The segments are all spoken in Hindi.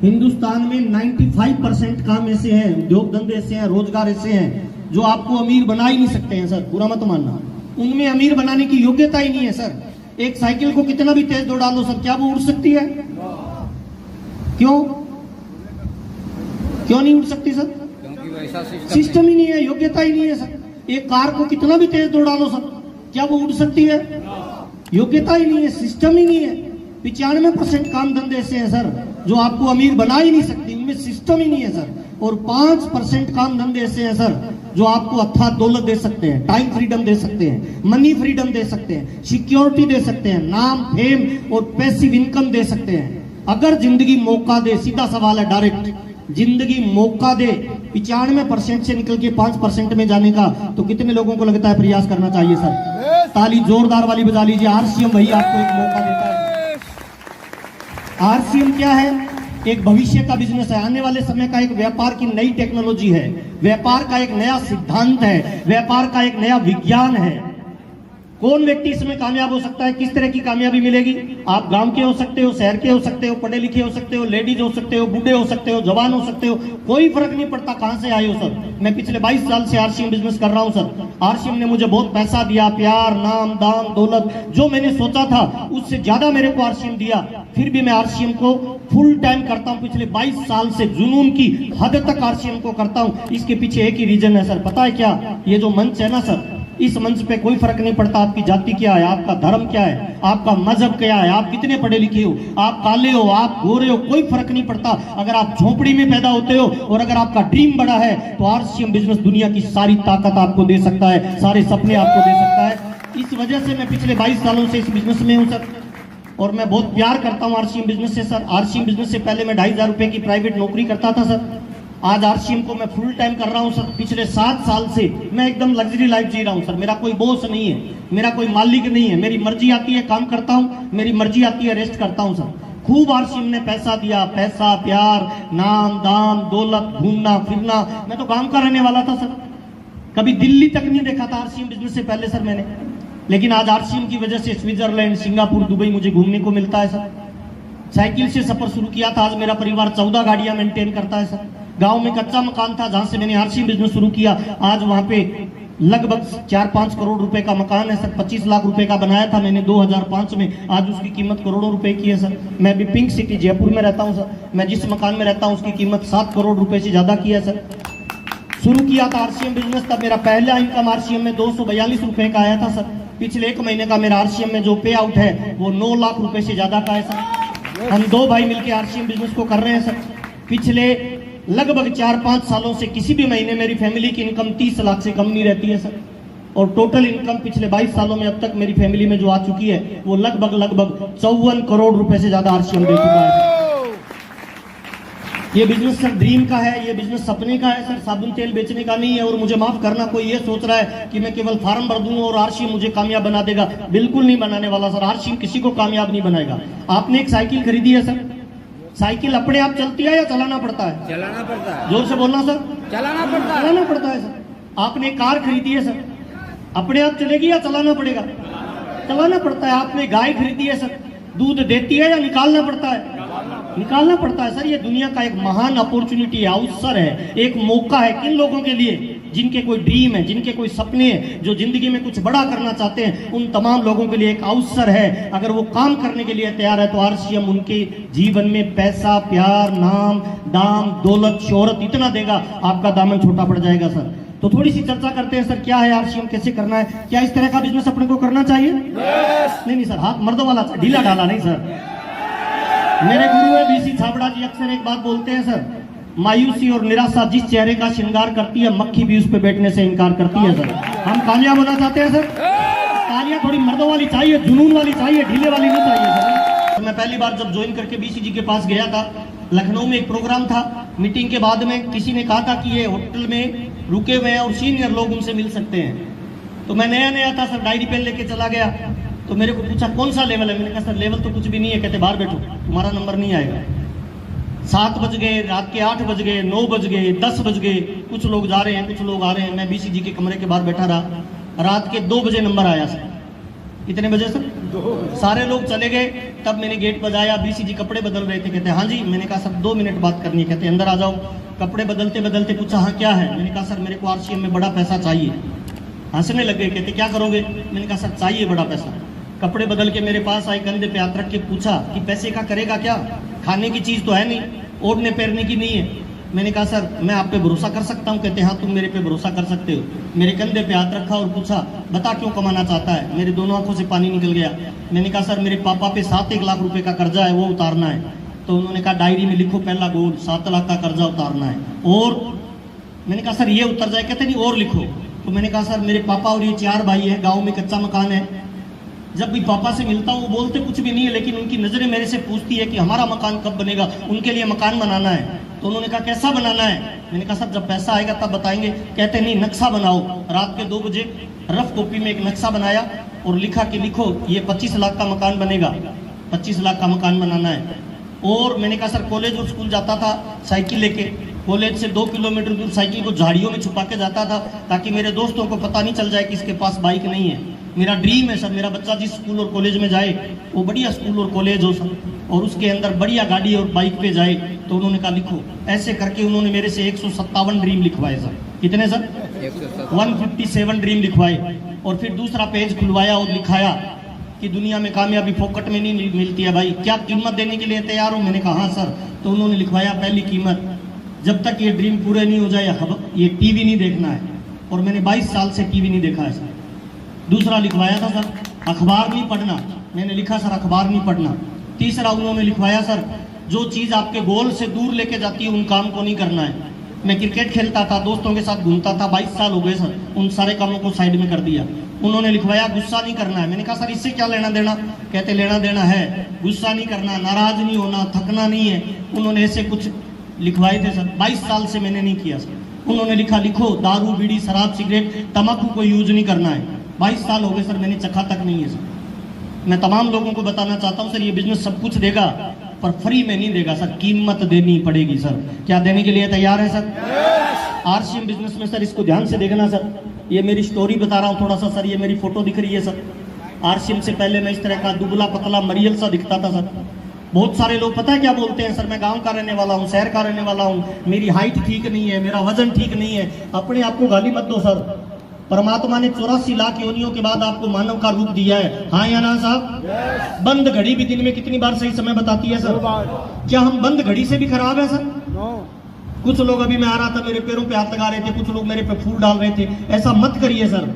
हिंदुस्तान में 95% काम ऐसे हैं, उद्योग धंधे ऐसे हैं, रोजगार ऐसे हैं जो आपको अमीर बना ही नहीं सकते हैं सर, बुरा मत मानना। उनमें अमीर बनाने की योग्यता ही नहीं है सर। एक साइकिल को कितना भी तेज दौड़ा लो सर, क्या वो उड़ सकती है? क्यों नहीं उड़ सकती सर? क्योंकि वैसा सिस्टम ही नहीं है, योग्यता ही नहीं है सर। एक कार को कितना भी तेज दौड़ा लो सर, क्या वो उड़ सकती है? योग्यता ही नहीं है, सिस्टम ही नहीं है। 95% काम धंधे ऐसे हैं सर जो आपको अमीर बना ही नहीं सकती, उनमें सिस्टम ही नहीं है सर। और 5% काम धंधे ऐसे हैं सर जो आपको अथाह दौलत दे सकते हैं, टाइम फ्रीडम दे सकते हैं, मनी फ्रीडम दे सकते हैं, सिक्योरिटी दे सकते हैं, नाम, फेम और पैसिव इनकम दे सकते हैं, अगर जिंदगी मौका दे। सीधा सवाल है, डायरेक्ट, जिंदगी मौका दे 95% से निकल के 5% में जाने का, तो कितने लोगों को लगता है प्रयास करना चाहिए सर? ताली जोरदार वाली बजा लीजिए। आरसीएम वही आपको एक मौका देता है। आरसीएम क्या है? एक भविष्य का बिजनेस है, आने वाले समय का एक व्यापार की नई टेक्नोलॉजी है, व्यापार का एक नया सिद्धांत है, व्यापार का एक नया विज्ञान है। कौन व्यक्ति इसमें कामयाब हो सकता है? किस तरह की कामयाबी मिलेगी? आप गांव के हो सकते हो, शहर के हो सकते हो, पढ़े लिखे हो सकते हो, लेडीज हो सकते हो, बूढ़े हो सकते हो, जवान हो सकते हो, कोई फर्क नहीं पड़ता कहां से आए हो सर। मैं पिछले 22 साल से आरसीएम बिजनेस कर रहा हूं सर। आरसीएम ने मुझे बहुत पैसा दिया, प्यार, नाम, दाम, दौलत, जो मैंने सोचा था उससे ज्यादा मेरे को आरसीएम दिया। फिर भी मैं आरसीएम को फुल टाइम करता हूं। पिछले 22 साल से जुनून की हद तक आरसीएम को करता हूं। इसके पीछे एक ही रीजन है सर, पता है क्या? ये जो मंच है ना सर, इस मंच पे कोई फर्क नहीं पड़ता आपकी जाति क्या है, आपका धर्म क्या है, आपका मजहब क्या है, आप कितने पढ़े लिखे हो, आप काले हो, आप गोरे हो, कोई फर्क नहीं पड़ता। अगर आप झोपड़ी में पैदा होते हो और अगर आपका ड्रीम बड़ा है तो आरसीएम बिजनेस दुनिया की सारी ताकत आपको दे सकता है, सारे सपने आपको दे सकता है। इस वजह से मैं पिछले 22 सालों से इस बिजनेस में हूं सर, और मैं बहुत प्यार करता हूं आरसीएम बिजनेस से सर। आरसीएम बिजनेस से पहले मैं 2,500 रुपए की प्राइवेट नौकरी करता था सर। आज आरसीएम को मैं फुल टाइम कर रहा हूं सर। पिछले 7 साल से मैं एकदम लग्जरी लाइफ जी रहा हूं सर। मेरा कोई बॉस नहीं है, मेरा कोई मालिक नहीं है, मेरी मर्जी आती है काम करता हूं, मेरी मर्जी आती है रेस्ट करता हूं सर। खूब आरसीएम ने पैसा दिया, पैसा, प्यार, नाम, दाम, दौलत, घूमना फिरना। मैं तो काम का रहने वाला था सर, कभी दिल्ली तक नहीं देखा था आरसीएम बिजनेस से पहले सर मैंने। लेकिन आज आरसीएम की वजह से स्विट्जरलैंड, सिंगापुर, दुबई मुझे घूमने को मिलता है सर। साइकिल से सफर शुरू किया था, आज मेरा परिवार 14 गाड़ियां मेंटेन करता है सर। गांव में कच्चा मकान था जहां से मैंने आरसीएम बिजनेस शुरू किया, आज वहां पे लगभग 4-5 करोड़ रुपए का मकान है सर। 25 लाख रुपए का बनाया था मैंने 2005 में, आज उसकी कीमत करोड़ों रुपए की है सर। मैं अभी पिंक सिटी जयपुर में रहता हूं सर। मैं जिस मकान में रहता हूं उसकी कीमत 7 करोड़ रुपए से ज्यादा की है सर। शुरू किया था आरसीएम बिजनेस, तब मेरा पहला इनकम आरसीएम में 242 रुपए का आया था सर। पिछले 1 महीने का मेरा आरसीएम में जो पे आउट है वो 9 लाख रुपए से ज्यादा का है सर। हम 2 भाई मिलकर आरसीएम बिजनेस को कर रहे हैं सर। पिछले लगभग 4-5 सालों से किसी भी महीने मेरी फैमिली की इनकम 30 लाख से कम नहीं रहती है सर। और टोटल इनकम पिछले 22 सालों में अब तक मेरी फैमिली में जो आ चुकी है वो लगभग 54 करोड़ रुपए से ज्यादा आरसीएम दे चुका है। ये बिजनेस सर ड्रीम का है, ये बिजनेस सपने का है सर, साबुन तेल बेचने का नहीं है। और मुझे माफ करना, कोई ये सोच रहा है कि मैं केवल फार्म भर दूंगा और आरसीएम मुझे कामयाब बना देगा, बिल्कुल नहीं बनाने वाला सर। आरसीएम किसी को कामयाब नहीं बनाएगा। आपने एक साइकिल खरीदी है सर, साइकिल अपने आप चलती है या चलाना पड़ता है? चलाना पड़ता है। जोर से बोलना सर। चलाना पड़ता है। चलाना पड़ता है सर। आपने कार खरीदी है सर, अपने आप चलेगी या चलाना पड़ेगा? चलाना पड़ता है। आपने गाय खरीदी है सर, दूध देती है या निकालना पड़ता है? निकालना पड़ता है सर। ये दुनिया का एक महान अपॉर्चुनिटी है, अवसर है, एक मौका है किन लोगों के लिए जिनके कोई ड्रीम है, जिनके कोई सपने हैं, जो जिंदगी में कुछ बड़ा करना चाहते हैं, उन तमाम लोगों के लिए एक अवसर है। अगर वो काम करने के लिए तैयार है तो आरसीएम उनके जीवन में पैसा, प्यार, नाम, दाम, दौलत, शोहरत इतना देगा आपका दामन छोटा पड़ जाएगा सर। तो थोड़ी सी चर्चा करते हैं सर, क्या है आरसीएम, कैसे करना है, क्या इस तरह का बिजनेस अपने को करना चाहिए? नहीं सर, हाथ मर्दों वाला, ढीला ढाला नहीं सर। मेरे गुरु है बीसी छाबड़ा जी, अक्सर एक बात बोलते हैं सर, मायूसी और निराशा जिस चेहरे का श्रृंगार करती है, मक्खी भी उस पे बैठने से इनकार करती है सर। हम कामयाब होना चाहते हैं सर, तालियां थोड़ी मर्दों वाली चाहिए, जुनून वाली चाहिए, ढीले वाली नहीं चाहिए सर। मैं पहली बार जब ज्वाइन करके बीसी जी के पास गया था, लखनऊ में एक प्रोग्राम था, मीटिंग के बाद में किसी ने कहा था कि ये होटल में रुके हुए हैं और सीनियर लोग उनसे मिल सकते हैं। तो मैं नया था सर, डायरी पेन लेके चला गया। तो मेरे को पूछा कौन सा लेवल है? मैंने कहा सर लेवल तो कुछ भी नहीं है। कहते बाहर बैठो, तुम्हारा नंबर नहीं आएगा। 7 बज गए, रात के 8 बज गए, 9 बज गए, 10 बज गए, कुछ लोग जा रहे हैं, कुछ लोग आ रहे हैं। मैं बीसी जी के कमरे के बाहर बैठा रहा, रात के 2 बजे नंबर आया सर। कितने बजे सर? सारे लोग चले गए, तब मैंने गेट बजाया, बीसी जी कपड़े बदल रहे थे, कहते हाँ जी। मैंने कहा सर 2 मिनट बात करनी है, कहते अंदर आ जाओ। कपड़े बदलते बदलते पूछा हाँ क्या है? मैंने कहा सर मेरे को आरसीएम में बड़ा पैसा चाहिए। हंसने लग गए, कहते क्या करोगे? मैंने कहा सर चाहिए बड़ा पैसा। कपड़े बदल के मेरे पास आए, कंधे पे हाथ रख के पूछा कि पैसे का करेगा क्या? खाने की चीज तो है नहीं, ओढ़ने पहनने की नहीं है। मैंने कहा सर मैं आप पे भरोसा कर सकता हूँ? कहते हाँ तुम मेरे पे भरोसा कर सकते हो। मेरे कंधे पे हाथ रखा और पूछा बता क्यों कमाना चाहता है? मेरे दोनों आंखों से पानी निकल गया। मैंने कहा सर मेरे पापा पे 7 लाख रुपए का कर्जा है, वो उतारना है। तो उन्होंने कहा डायरी में लिखो पहला गोल, 7 लाख का कर्जा उतारना है। और मैंने कहा सर ये उतर जाए? कहते नहीं और लिखो। तो मैंने कहा सर मेरे पापा और ये 4 भाई हैं, गाँव में कच्चा मकान है। जब भी पापा से मिलता हूँ वो बोलते कुछ भी नहीं है, लेकिन उनकी नजरें मेरे से पूछती है कि हमारा मकान कब बनेगा, उनके लिए मकान बनाना है। तो उन्होंने कहा कैसा बनाना है? मैंने कहा सर जब पैसा आएगा तब बताएंगे। कहते नहीं नक्शा बनाओ। रात के 2 बजे रफ कॉपी में एक नक्शा बनाया और लिखा कि लिखो ये 25 लाख का मकान बनेगा, 25 लाख का मकान बनाना है। और मैंने कहा सर कॉलेज और स्कूल जाता था साइकिल लेके, कॉलेज से 2 किलोमीटर दूर साइकिल को झाड़ियों में छुपा के जाता था ताकि मेरे दोस्तों को पता नहीं चल जाए कि इसके पास बाइक नहीं है। मेरा ड्रीम है सर मेरा बच्चा जिस स्कूल और कॉलेज में जाए वो बढ़िया स्कूल और कॉलेज हो सर, और उसके अंदर बढ़िया गाड़ी और बाइक पे जाए। तो उन्होंने कहा लिखो। ऐसे करके उन्होंने मेरे से 157 ड्रीम लिखवाए सर। कितने सर? 157 ड्रीम लिखवाए। और फिर दूसरा पेज खुलवाया और लिखाया कि दुनिया में कामयाबी फोकट में नहीं मिलती है भाई, क्या कीमत देने के लिए तैयार हो? मैंने कहा हाँ सर। तो उन्होंने लिखवाया पहली कीमत, जब तक ये ड्रीम पूरे नहीं हो जाए ये टीवी नहीं देखना है। और मैंने 22 साल से टीवी नहीं देखा है सर। दूसरा लिखवाया था सर अखबार नहीं पढ़ना। मैंने लिखा सर अखबार नहीं पढ़ना। तीसरा उन्होंने लिखवाया सर जो चीज आपके गोल से दूर लेके जाती है उन काम को नहीं करना है। मैं क्रिकेट खेलता था, दोस्तों के साथ घूमता था, 22 साल हो गए सर, उन सारे कामों को साइड में कर दिया। उन्होंने लिखवाया गुस्सा नहीं करना है। मैंने कहा सर इससे क्या लेना देना? कहते लेना देना है, गुस्सा नहीं करना, नाराज नहीं होना, थकना नहीं है। उन्होंने ऐसे कुछ लिखवाए थे सर। 22 साल से मैंने नहीं किया सर। उन्होंने लिखा लिखो दारू बीड़ी शराब सिगरेट तंबाकू को यूज नहीं करना है। 22 साल हो गए सर, मैंने चखा तक नहीं है सर। मैं तमाम लोगों को बताना चाहता हूं सर ये बिजनेस सब कुछ देगा पर फ्री में नहीं देगा सर, कीमत देनी पड़ेगी सर। क्या देने के लिए तैयार है सर? आरसीएम बिजनेस में सर इसको ध्यान से देखना सर। ये मेरी स्टोरी बता रहा हूँ थोड़ा सा सर। ये मेरी फोटो दिख रही है सर। आरसीएम से पहले मैं इस तरह का दुबला पतला मरियल सा दिखता था सर। बहुत सारे लोग पता है क्या बोलते हैं सर मैं गांव का रहने वाला हूँ, शहर का रहने वाला हूँ, मेरी हाइट ठीक नहीं है, मेरा वजन ठीक नहीं है। अपने आप को गाली मत दो सर। परमात्मा ने 84 लाख योनियों के बाद आपको मानव का रूप दिया है। हाँ या ना साहब? बंद घड़ी भी दिन में कितनी बार सही समय बताती है सर? क्या हम बंद घड़ी से भी खराब है सर? कुछ लोग अभी मैं आ रहा था मेरे पैरों पे हाथ लगा रहे थे, कुछ लोग मेरे पे फूल डाल रहे थे। ऐसा मत करिए सर।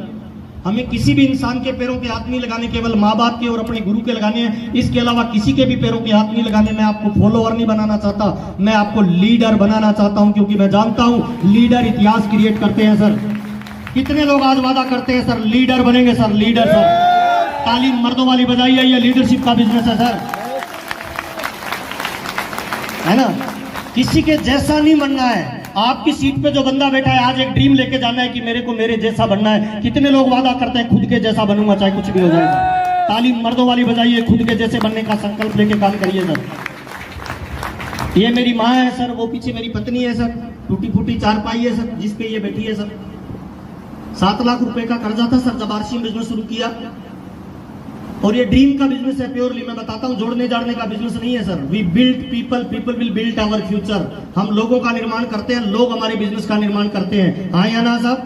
हमें किसी भी इंसान के पैरों पे हाथ नहीं लगाने, केवल माँ बाप के और अपने गुरु के लगाने हैं। इसके अलावा किसी के भी पैरों पे हाथ नहीं लगाने। मैं आपको फॉलोअर नहीं बनाना चाहता, मैं आपको लीडर बनाना चाहता हूं, क्योंकि मैं जानता हूं लीडर इतिहास क्रिएट करते हैं सर। कितने लोग आज वादा करते हैं सर लीडर बनेंगे सर? लीडर सर तालीम मर्दों वाली बजाइए, ये लीडरशिप का बिजनेस है सर, है ना? किसी के जैसा नहीं बनना है। आपकी सीट पे जो बंदा बैठा है आज एक ड्रीम लेके जाना है कि मेरे को मेरे जैसा बनना है। कितने लोग वादा करते हैं खुद के जैसा बनूंगा चाहे कुछ भी हो जाए। तालीम मर्दों वाली बजाइए, खुद के जैसे बनने का संकल्प लेके काम करिए सर। ये मेरी माँ है सर, वो पीछे मेरी पत्नी है सर, टूटी फूटी चारपाई है सर जिसपे ये बैठी है सर। 7 लाख रुपए का कर्जा था सर जब आरसीएम बिजनेस शुरू किया। और ये ड्रीम का बिजनेस है प्योरली। मैं बताता हूँ जोड़ने जाड़ने का बिजनेस नहीं है sir. We build people, people will build our future. हम लोगों का निर्माण करते हैं, लोग हमारे बिजनेस का निर्माण करते हैं। हाँ या ना साहब?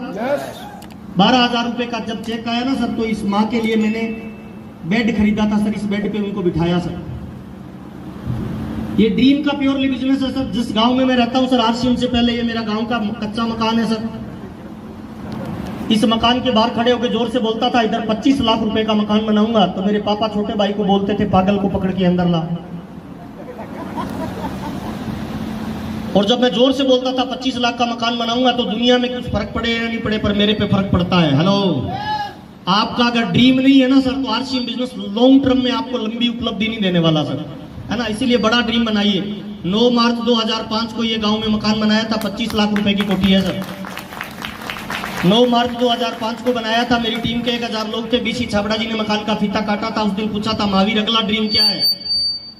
12,000 रुपए का जब चेक आया ना सर तो इस माँ के लिए मैंने बेड खरीदा था सर। इस बेड पे उनको बिठाया सर। ये ड्रीम का प्योरली बिजनेस है सर। जिस गांव में मैं रहता हूँ सर आरसीएम से पहले ये मेरा गांव का कच्चा मकान है सर। इस मकान के बाहर खड़े होकर जोर से बोलता था इधर 25 लाख रुपए का मकान बनाऊंगा। तो मेरे पापा छोटे भाई को बोलते थे पागल को पकड़ के अंदर ला। और जब मैं जोर से बोलता था 25 लाख का मकान बनाऊंगा तो दुनिया में कुछ फर्क पड़े या नहीं पड़े पर मेरे पे फर्क पड़ता है। हेलो, आपका अगर ड्रीम नहीं है ना सर तो आरसीएम बिजनेस लॉन्ग टर्म में आपको लंबी उपलब्धि नहीं देने वाला सर, है ना? इसीलिए बड़ा ड्रीम बनाइए। 9 मार्च 2005 को ये गांव में मकान बनाया था। 25 लाख रुपए की कोठी है सर। 9 मार्च 2005 को बनाया था। मेरी टीम के 1000 लोग थे। बीसी छाबड़ा जी ने मकान का फीता काटा था। उस दिन पूछा था महावीर अगला ड्रीम क्या है?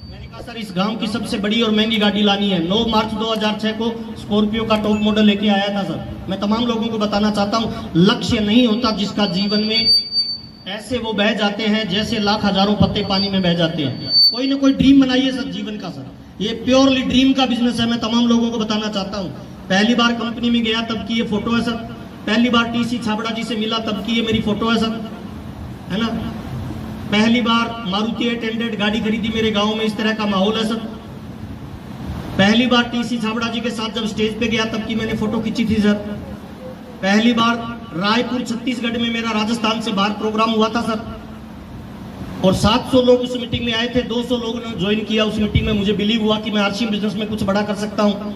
मैंने कहा सर इस गांव की सबसे बड़ी और महंगी गाड़ी लानी है। 9 मार्च 2006 को स्कॉर्पियो का टॉप मॉडल लेके आया था सर। मैं तमाम लोगों को बताना चाहता हूं लक्ष्य नहीं होता जिसका जीवन में ऐसे वो बह जाते हैं जैसे लाख हजारों पत्ते पानी में बह जाते हैं। कोई ना कोई ड्रीम बनाइए सर जीवन का सर, ये प्योरली ड्रीम का बिजनेस है। मैं तमाम लोगों को बताना चाहता हूँ, पहली बार कंपनी में गया तब की ये फोटो है सर, पहली बार टीसी छाबड़ा जी से मिला तब की ये मेरी फोटो है सर, है ना। पहली बार मारुति 800 गाड़ी खरीदी मेरे गांव में, इस तरह का माहौल है सर। पहली बार टीसी छाबड़ा जी के साथ जब स्टेज पे गया तब की मैंने फोटो खींची थी सर। पहली बार रायपुर छत्तीसगढ़ में मेरा राजस्थान से बाहर प्रोग्राम हुआ था सर, और 700 लोग उस मीटिंग में आए थे, 200 लोगों ने ज्वाइन किया उस मीटिंग में। मुझे बिलीव हुआ कि मैं आरसीएम बिजनेस में कुछ बड़ा कर सकता हूं।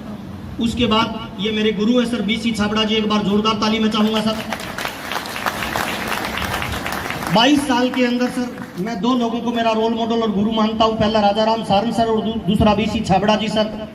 उसके बाद ये मेरे गुरु है सर बीसी छाबड़ा जी, एक बार जोरदार ताली मैं चाहूंगा सर। 22 साल के अंदर सर मैं 2 लोगों को मेरा रोल मॉडल और गुरु मानता हूं, पहला राजाराम सारन सर और दूसरा बीसी छाबड़ा जी सर।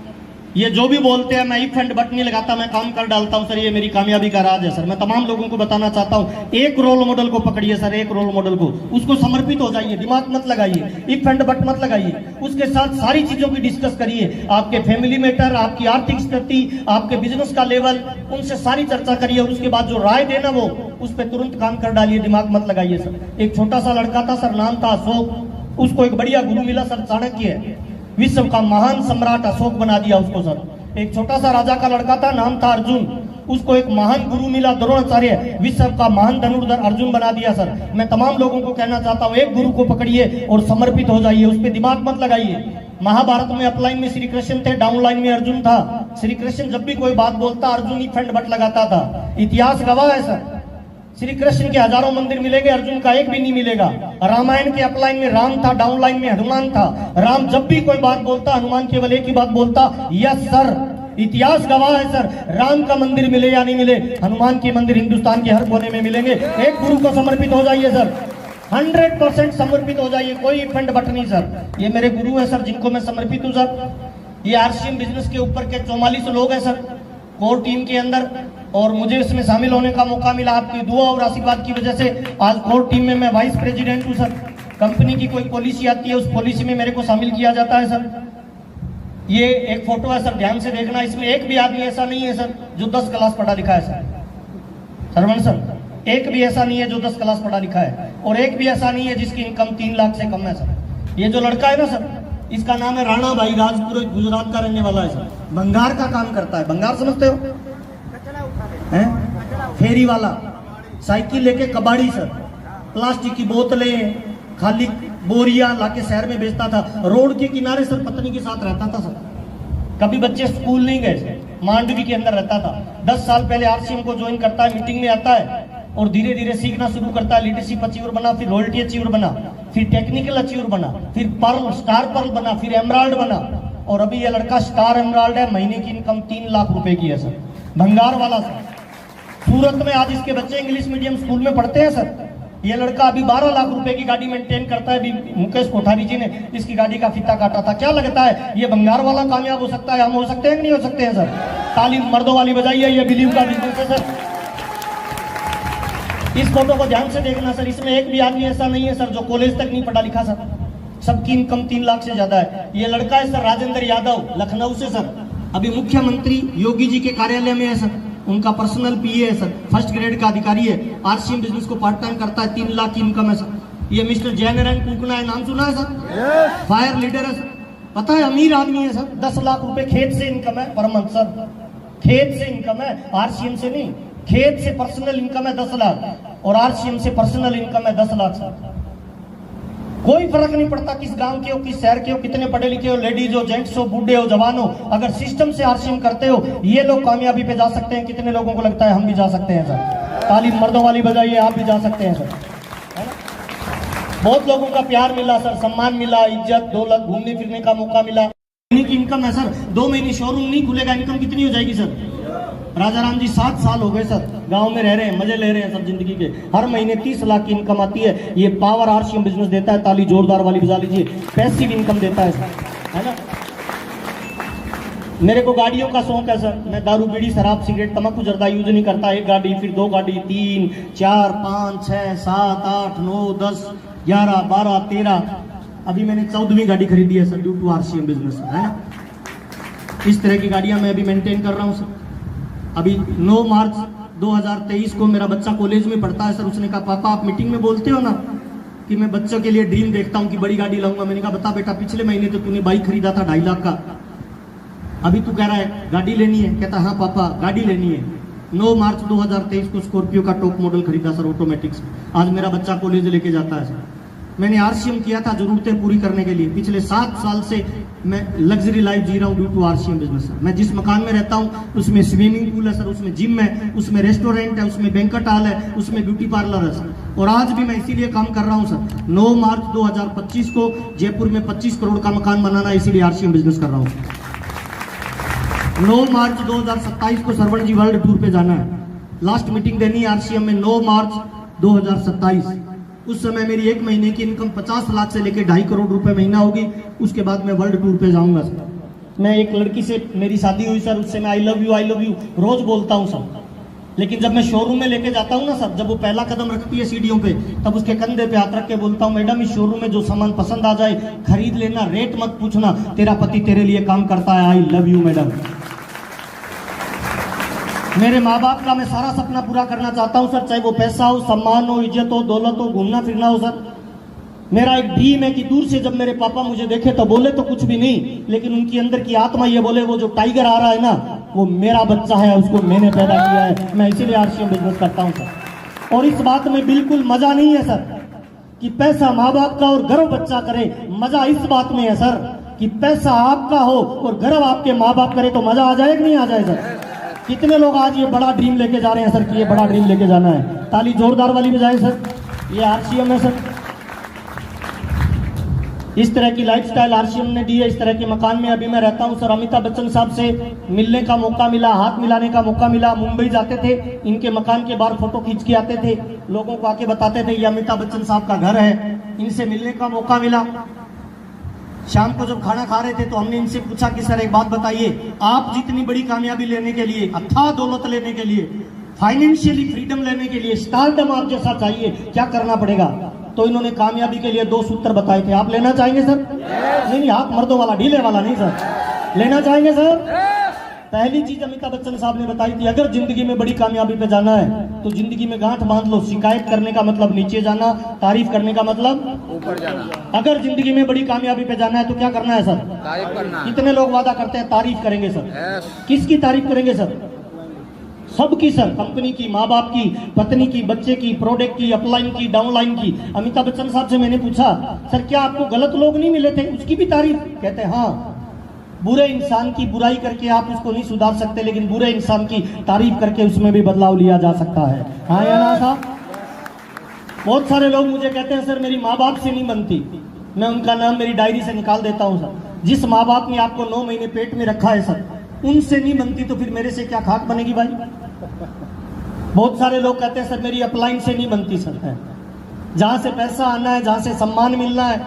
ये जो भी बोलते हैं मैं इफ एंड बट नहीं लगाता, मैं काम कर डालता हूं सर, ये मेरी कामयाबी का राज है सर। मैं तमाम लोगों को बताना चाहता हूं, एक रोल मॉडल को पकड़िए सर, एक रोल मॉडल को, उसको समर्पित हो जाइए, दिमाग मत लगाइए, इफ एंड बट मत लगाइए, उसके साथ सारी चीजों की डिस्कस करिए, आपके फैमिली मैटर, आपकी आर्थिक स्थिति, आपके बिजनेस का लेवल, उनसे सारी चर्चा करिए, और उसके बाद जो राय देना वो उस पर तुरंत काम कर डालिए, दिमाग मत लगाइए सर। एक छोटा सा लड़का था सर, नाम था अशोक, उसको एक बढ़िया गुरु मिला सर, चाणक्य, विश्व का महान सम्राट अशोक बना दिया उसको सर। एक छोटा सा राजा का लड़का था, नाम था अर्जुन, उसको एक महान गुरु मिला द्रोणाचार्य, विश्व का महान धनुर्धर अर्जुन बना दिया सर। मैं तमाम लोगों को कहना चाहता हूँ, एक गुरु को पकड़िए और समर्पित हो जाइए, उस पर दिमाग मत लगाइए। महाभारत में अपलाइन में श्री कृष्ण थे, डाउनलाइन में अर्जुन था। श्री कृष्ण जब भी कोई बात बोलता अर्जुन ही फंड बट लगाता था, इतिहास गवाह है सर। श्री कृष्ण के हजारों मंदिर मिलेंगे, अर्जुन का एक भी नहीं मिलेगा। रामायण के अपलाइन में राम था, डाउनलाइन में हनुमान था। राम जब भी कोई बात बोलता हनुमान केवल एक ही बात बोलता, यस सर। इतिहास गवाह है सर, राम का मंदिर मिले या नहीं मिले, हनुमान के मंदिर हिंदुस्तान के हर कोने में मिलेंगे। एक गुरु को समर्पित हो जाइए सर, 100% समर्पित हो जाइए, कोई फंड बट नहीं सर। ये मेरे गुरु है सर, जिनको मैं समर्पित हूँ सर। ये आरसीएम बिजनेस के ऊपर के 44 लोग हैं सर कोर टीम के अंदर, और मुझे इसमें शामिल होने का मौका मिला आपकी दुआ और आशीर्वाद की वजह से। आज कोर टीम में मैं वाइस प्रेसिडेंट हूँ सर। कंपनी की कोई पॉलिसी आती है, उस पॉलिसी में मेरे को शामिल किया जाता है सर। ये एक फोटो है सर, ध्यान से देखना, इसमें एक भी आदमी ऐसा नहीं है सर जो 10 क्लास पढ़ा लिखा है सर। सरवण सर, एक भी ऐसा नहीं है जो 10 क्लास पढ़ा लिखा है, और एक भी ऐसा नहीं है जिसकी इनकम 3 लाख से कम है सर। ये जो लड़का है ना सर, इसका नाम है राणा भाई, राजपुर गुजरात का रहने वाला है सर। भंगार का काम करता है, भंगार समझते हो, हैं? फेरी वाला, साइकिल लेके कबाड़ी सर, प्लास्टिक की बोतलें, खाली बोरियां लाके शहर में बेचता था। रोड के किनारे सर पत्नी के साथ रहता था सर। कभी बच्चे स्कूल नहीं गए, मांडवी के अंदर रहता था। 10 साल पहले आरसीएम को ज्वाइन करता है, मीटिंग में आता है और धीरे धीरे सीखना शुरू करता है। लीडरशिप अचीवर बना, फिर रॉयल्टी अचीवर बना, फिर टेक्निकल अचीवर बना, फिर पर्ल, स्टार पर्ल बना, फिर एमराल्ड बना, और अभी ये लड़का स्टार एमराल्ड है। महीने की इनकम 3 लाख रुपए की है सर, भंगार वाला सर। सूरत में आज इसके बच्चे इंग्लिश मीडियम स्कूल में पढ़ते हैं सर। ये लड़का अभी 12 लाख रुपए की गाड़ी मेंटेन करता है। अभी मुकेश कोठारी जी ने इसकी गाड़ी का फीता काटा था। क्या लगता है ये भंगार वाला कामयाब हो सकता है? हम हो सकते हैं कि नहीं हो सकते हैं सर? ताली मर्दों वाली बजाइए, ये बिलीव का बिजनेस है सर। इस फोटो को ध्यान से देखना सर, इसमें एक भी आदमी ऐसा नहीं है सर जो कॉलेज तक नहीं पढ़ा लिखा सर। सबकी इनकम 3 लाख से ज्यादा है। ये लड़का है सर राजेंद्र यादव, लखनऊ से सर। अभी मुख्यमंत्री योगी जी के कार्यालय में है सर, उनका पर्सनल पीए है सर, फर्स्ट ग्रेड का अधिकारी है। आरसीएम बिजनेस को पार्ट टाइम करता है, 3 लाख की इनकम है सर। ये मिस्टर जयनारायण कुकना है, नाम सुना है सर? फायर लीडर है सर, पता है अमीर आदमी है सर। 10 लाख रुपए खेत से इनकम है पर मंथ सर, खेत से इनकम है, आरसीएम से नहीं। खेत से पर्सनल इनकम है 10 लाख और आरसीएम से पर्सनल इनकम है 10 लाख सर। कोई फर्क नहीं पड़ता किस गांव के हो, किस शहर के हो, कितने पढ़े लिखे हो, लेडीज हो, जेंट्स हो, बूढ़े हो, जवान हो, अगर सिस्टम से आरसीएम करते हो ये लोग कामयाबी पे जा सकते हैं। कितने लोगों को लगता है हम भी जा सकते हैं सर? ताली मर्दों वाली बजाइए, आप भी जा सकते हैं सर। है ना? बहुत लोगों का प्यार मिला सर, सम्मान मिला, इज्जत, दौलत, घूमने फिरने का मौका मिला। महीने की इनकम है सर, 2 महीने शोरूम नहीं खुलेगा, इनकम कितनी हो जाएगी सर? राजाराम जी 7 साल हो गए सर, गांव में रह रहे हैं, मजे ले रहे हैं सब जिंदगी के। हर महीने 30 लाख की इनकम आती है। ये पावर आरसीएम बिजनेस देता है, ताली जोरदार वाली बजा लीजिए। पैसिव इनकम देता है सर, है ना। मेरे को गाड़ियों का शौक है सर। मैं दारू, बीड़ी, शराब, सिगरेट, तम्बाकू, जर्दा यूज नहीं करता। 1 गाड़ी, फिर 2 गाड़ी, 3, 4, 5, 6, 7, 8, 9, 10, 11, 12, 13, अभी मैंने 14वीं गाड़ी खरीदी है sir, due to RCM business, है ना। इस तरह की गाड़ियां मैं अभी मेंटेन कर रहा हूँ सर। अभी 9 मार्च 2023 को मेरा बच्चा कॉलेज में पढ़ता है सर। उसने कहा पापा आप मीटिंग में बोलते हो ना कि मैं बच्चों के लिए ड्रीम देखता हूँ कि बड़ी गाड़ी लाऊंगा। मैंने कहा बता बेटा, पिछले महीने तो तूने बाइक खरीदा था 2.5 लाख का, अभी तू कह रहा है गाड़ी लेनी है। कहता हाँ पापा गाड़ी लेनी है। 9 मार्च 2023 को स्कॉर्पियो का टॉप मॉडल खरीदा सर, ऑटोमेटिक। आज मेरा बच्चा कॉलेज लेके जाता है सर। मैंने आरसीएम किया था जरूरतें पूरी करने के लिए। पिछले 7 साल से मैं लग्जरी लाइफ जी रहा हूँ due to RCM business sir. मैं जिस मकान में रहता हूँ उसमें स्विमिंग पूल है सर, उसमें जिम है, उसमें रेस्टोरेंट है, उसमें बैंक्वेट हॉल है, उसमें ब्यूटी पार्लर है सर। और आज भी मैं इसीलिए काम कर रहा हूँ सर। 9 मार्च 2025 को जयपुर में 25 करोड़ का मकान बनाना है, इसीलिए आरसीएम बिजनेस कर रहा हूँ। 9 मार्च 2027 को सरवण जी वर्ल्ड टूर पे जाना है। लास्ट मीटिंग देनी है आरसीएम में 9 मार्च 2027। उस समय मेरी 1 महीने की इनकम 50 लाख से लेकर 2.5 करोड़ रुपए महीना होगी। उसके बाद मैं वर्ल्ड टूर पे जाऊंगा सर। मैं एक लड़की से मेरी शादी हुई सर, उससे मैं आई लव यू रोज बोलता हूँ सर। लेकिन जब मैं शोरूम में लेके जाता हूँ ना सर, जब वो पहला कदम रखती है सीढ़ियों पे, तब उसके कंधे पे हाथ रख के बोलता हूँ मैडम इस शोरूम में जो सामान पसंद आ जाए खरीद लेना, रेट मत पूछना, तेरा पति तेरे लिए काम करता है। I love you madam. मेरे माँ बाप का मैं सारा सपना पूरा करना चाहता हूँ सर, चाहे वो पैसा हो, सम्मान हो, इज्जत हो, दौलत हो, घूमना फिरना हो सर। मेरा एक ड्रीम है कि दूर से जब मेरे पापा मुझे देखे तो बोले तो कुछ भी नहीं, लेकिन उनकी अंदर की आत्मा ये बोले वो जो टाइगर आ रहा है ना वो मेरा बच्चा है, उसको मैंने पैदा किया है। मैं इसीलिए आरसीएम बिजनेस करता हूँ सर। और इस बात में बिल्कुल मजा नहीं है सर कि पैसा माँ बाप का और गर्व बच्चा करे। मजा इस बात में है सर कि पैसा आपका हो और गर्व आपके माँ बाप करे, तो मजा आ जाए कि नहीं आ जाए सर। कितने लोग आज ये बड़ा ड्रीम लेके जा रहे हैं सर कि ये बड़ा ड्रीम लेके जाना है। ताली जोरदार वाली बजाएं सर। ये आरसीएम है सर। इस तरह की लाइफस्टाइल आरसीएम ने दी है। इस तरह के मकान में अभी मैं रहता हूं सर। अमिताभ बच्चन साहब से मिलने का मौका मिला, हाथ मिलाने का मौका मिला। मुंबई जाते थे, इनके मकान के बाहर फोटो खींच के आते थे, लोगों को आके बताते थे ये अमिताभ बच्चन साहब का घर है। इनसे मिलने का मौका मिला। शाम को जब खाना खा रहे थे तो हमने इनसे पूछा कि सर एक बात बताइए, आप जितनी बड़ी कामयाबी लेने के लिए, अथाह दौलत लेने के लिए, फाइनेंशियली फ्रीडम लेने के लिए, स्टारडम आप जैसा चाहिए, क्या करना पड़ेगा? तो इन्होंने कामयाबी के लिए 2 सूत्र बताए थे। आप लेना चाहेंगे सर? नहीं, हाथ मर्दों वाला, ढीले वाला नहीं सर। लेना चाहेंगे सर? पहली चीज अमिताभ बच्चन साहब ने बताई थी, अगर जिंदगी में बड़ी कामयाबी पे जाना है तो जिंदगी में गांठ बांध लो। शिकायत करने का मतलब नीचे जाना, तारीफ करने का मतलब ऊपर जाना। अगर जिंदगी में बड़ी कामयाबी पे जाना है तो क्या करना है सर? तारीफ करना। कितने लोग वादा करते हैं तारीफ करेंगे सर? यस। किसकी तारीफ करेंगे सर? सबकी सर। कंपनी की, माँ बाप की, पत्नी की, बच्चे की, प्रोडक्ट की, अपलाइन की, डाउनलाइन की। अमिताभ बच्चन साहब से मैंने पूछा सर क्या आपको गलत लोग नहीं मिले थे, उसकी भी तारीफ? कहते हैं हाँ। बुरे इंसान की बुराई करके आप उसको नहीं सुधार सकते, लेकिन बुरे इंसान की तारीफ करके उसमें भी बदलाव लिया जा सकता है। हाँ या ना साहब? बहुत सारे लोग मुझे कहते हैं सर मेरी माँ बाप से नहीं बनती। मैं उनका नाम मेरी डायरी से निकाल देता हूँ सर। जिस माँ बाप ने आपको 9 महीने पेट में रखा है सर, उनसे नहीं बनती तो फिर मेरे से क्या खाक बनेगी भाई? बहुत सारे लोग कहते हैं सर मेरी अपलाइन से नहीं बनती सर। है जहां से पैसा आना है, जहां से सम्मान मिलना है,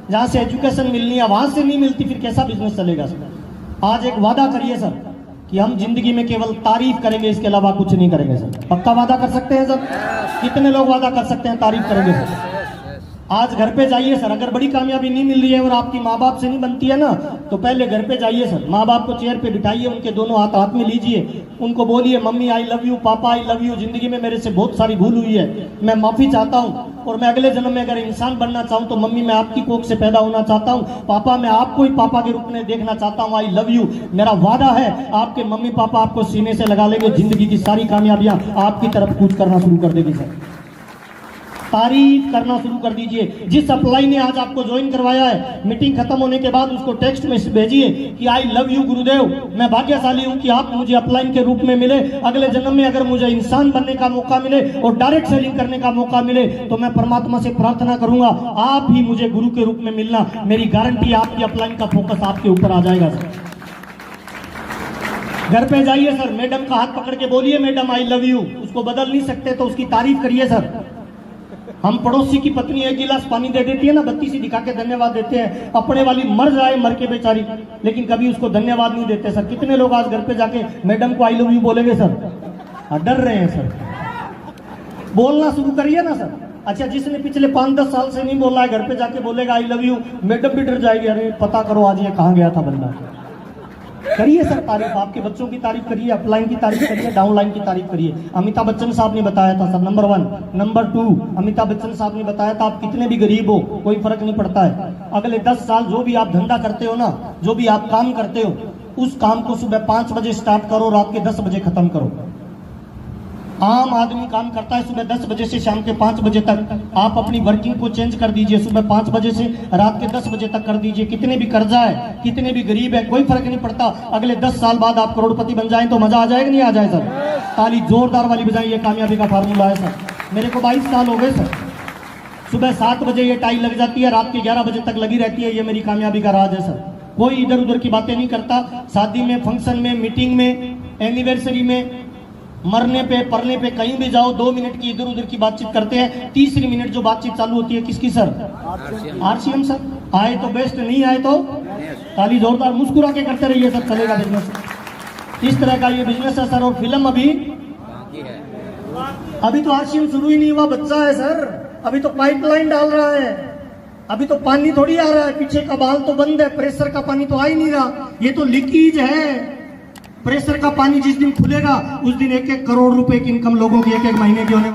जहां से एजुकेशन मिलनी है, वहां से नहीं मिलती, फिर कैसा बिजनेस चलेगा सर? आज एक वादा करिए सर कि हम जिंदगी में केवल तारीफ करेंगे, इसके अलावा कुछ नहीं करेंगे सर। पक्का वादा कर सकते हैं सर? कितने लोग वादा कर सकते हैं तारीफ करेंगे सर? आज घर पे जाइए सर, अगर बड़ी कामयाबी नहीं मिल रही है और आपकी माँ बाप से नहीं बनती है ना, तो पहले घर पे जाइए सर। माँ बाप को चेयर पे बिठाइए, उनके दोनों हाथ हाथ में लीजिए, उनको बोलिए मम्मी आई लव यू, पापा आई लव यू, जिंदगी में मेरे से बहुत सारी भूल हुई है, मैं माफी चाहता हूँ, और मैं अगले जन्म में अगर इंसान बनना चाहूँ तो मम्मी मैं आपकी कोख से पैदा होना चाहता हूँ, पापा मैं आपको ही पापा के रूप में देखना चाहता हूँ, आई लव यू। मेरा वादा है आपके मम्मी पापा आपको सीने से लगा लेंगे, जिंदगी की सारी कामयाबियां आपकी तरफ कूच करना शुरू कर देगी सर। तारीफ करना शुरू कर दीजिए। जिस अप्लाई ने आज आपको ज्वाइन करवाया है, मीटिंग खत्म होने के बाद उसको टेक्स्ट में भेजिए कि आई लव यू गुरुदेव, मैं भाग्यशाली हूं कि आप मुझे अपलाइन के रूप में मिले। अगले जन्म में अगर मुझे इंसान बनने का मौका मिले और डायरेक्ट सेलिंग करने का मौका मिले तो मैं परमात्मा से प्रार्थना करूंगा आप ही मुझे गुरु के रूप में मिलना। मेरी गारंटी आपकी अपलाइन का फोकस आपके ऊपर आ जाएगा सर। घर पे जाइए सर, मैडम का हाथ पकड़ के बोलिए मैडम आई लव यू। उसको बदल नहीं सकते तो उसकी तारीफ करिए सर। हम पड़ोसी की पत्नी 1 गिलास पानी दे देती है ना, बत्ती सी दिखा के धन्यवाद देते हैं, अपने वाली मर जाए मर के बेचारी, लेकिन कभी उसको धन्यवाद नहीं देते सर। कितने लोग आज घर पे जाके मैडम को आई लव यू बोलेंगे सर? डर रहे हैं सर। बोलना शुरू करिए ना सर। अच्छा, जिसने पिछले 5-10 साल से नहीं बोला है, घर पे जाके बोलेगा आई लव यू, मैडम भी डर जाएगी, अरे पता करो आज ये कहाँ गया था बंदा। करिए सर तारीफ, आपके बच्चों की तारीफ करिए, अपलाइन की तारीफ करिए, डाउनलाइन की तारीफ करिए। अमिताभ बच्चन साहब ने बताया था sir, number 1। Number 2, Amitabh Bachchan साहब ने बताया था, आप कितने भी गरीब हो कोई फर्क नहीं पड़ता है, अगले 10 साल जो भी आप धंधा करते हो ना, जो भी आप काम करते हो, उस काम को सुबह 5 बजे स्टार्ट करो, रात के 10 बजे खत्म करो। आम आदमी काम करता है सुबह 10 बजे से शाम के 5 बजे तक, आप अपनी वर्किंग को चेंज कर दीजिए, सुबह 5 बजे से रात के 10 बजे तक कर दीजिए। कितने भी कर्जा है, कितने भी गरीब है, कोई फर्क नहीं पड़ता, अगले 10 साल बाद आप करोड़पति बन जाएं तो मजा आ जाएगा नहीं आ जाए सर? ताली जोरदार वाली बजाएं, ये कामयाबी का फार्मूला है सर। मेरे को 22 साल हो गए सर, सुबह 7 बजे ये टाई लग जाती है, रात के 11 बजे तक लगी रहती है, ये मेरी कामयाबी का राज है सर। कोई इधर उधर की बातें नहीं करता, शादी में, फंक्शन में, मीटिंग में, एनिवर्सरी में, मरने पे परने पे कहीं भी जाओ, 2 मिनट की इधर उधर की बातचीत करते हैं, तीसरी मिनट जो बातचीत चालू होती है किसकी सर? RCM sir. आए तो बेस्ट, नहीं आए तो ताली जोरदार, मुस्कुरा के करते रहिए सर, चलेगा बिजनेस। इस तरह का ये बिजनेस है सर। और फिल्म अभी तो आरसीएम शुरू ही नहीं हुआ, बच्चा है सर, अभी तो पाइपलाइन डाल रहा है, अभी तो पानी थोड़ी आ रहा है, पीछे का बाल तो बंद है, प्रेशर का पानी तो आ ही नहीं रहा, ये तो लीकेज है। प्रेशर का पानी जिस दिन खुलेगा उस दिन 1-1 करोड़ रुपए की इनकम लोगों की 1-1 महीने की होने